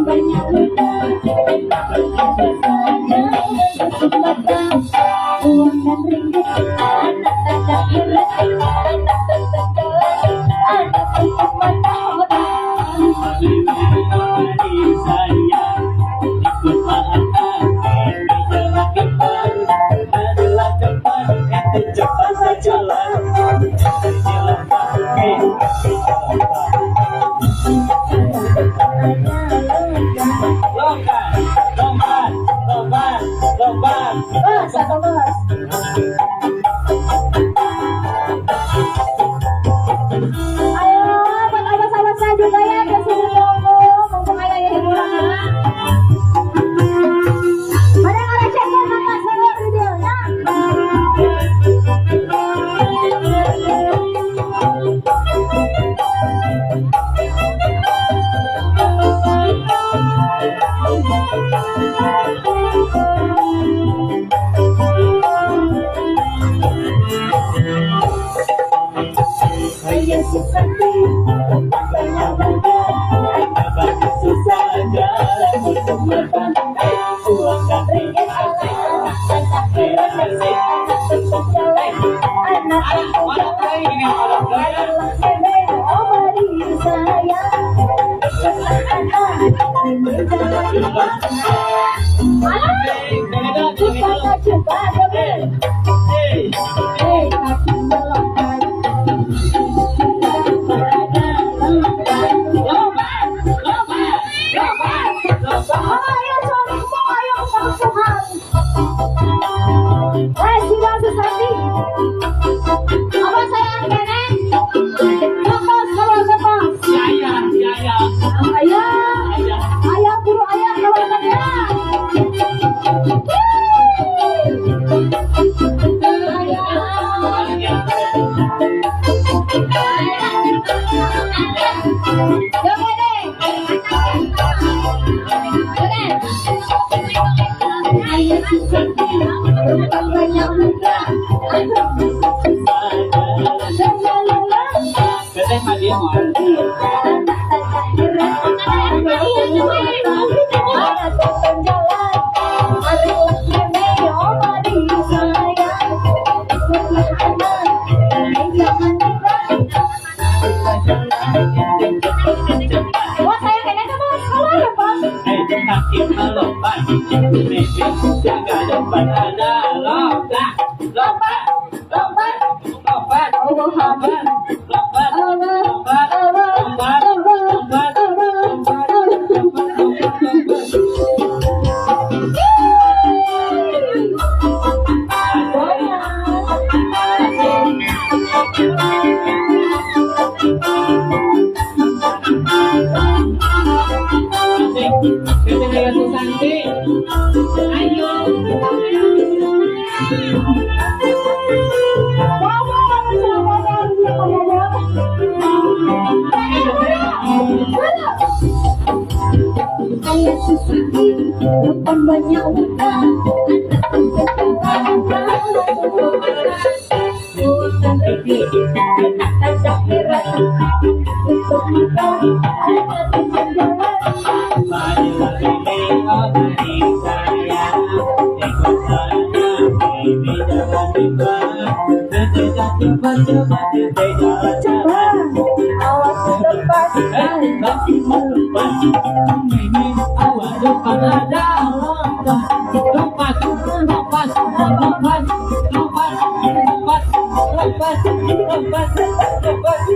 banyak luka, saja kesempatan uang dan ringgit, anak tanda berat, anak tertekan, anak tutup mata orang. Sayang, ikut maafkan, jangan depan, adalah depan, cepat sajalah, jalan kaki, lompat, lompat, lompat, Bos, apa bos? Ayo, buat abas-abas saya juga ya, ke sini tunggu, mumpung ada yang hiburan. Ada orang ceknya kakak saya videonya. Saya seperti banyak badan, bagus susah jalan untuk makan, uang dan ringgit, anak terkasih, anak terkasih, anak terkasih, anak bebek, oh mari sayang, anak ini jangan dimakan. Alah, bukannya coba bebek, kaki melompat. Ayo suamiku, ayo Tuhan. Sudah Susati. Apa saya kene? Lepas, lepas. Ayah buru ayah kawannya. Banyak muka, jaga depan ada lompat, lompat, lompat, lompat, lompat, lompat, lompat, lompat, lompat, Saya Susati, depan banyak luka, anak uang dan ringgit, anak tanda berat, tutup mata, anak tutup jalan. marilah ini obati saya, ikut saya, baby jangan dibuat, cepat cepat jalan. Awas lepas, Masih melepas, ini awas depan ada lompat, lompat, lompat, lompat, lompat, lompat, lompat, lompat, lompat, lompat,